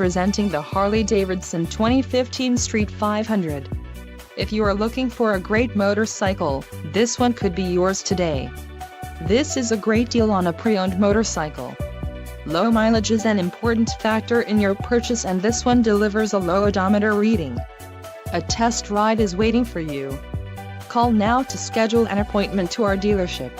Presenting the Harley-Davidson 2015 Street 500. If you are looking for a great motorcycle, this one could be yours today. This is a great deal on a pre-owned motorcycle. Low mileage is an important factor in your purchase, and this one delivers a low odometer reading. A test ride is waiting for you. Call now to schedule an appointment to our dealership.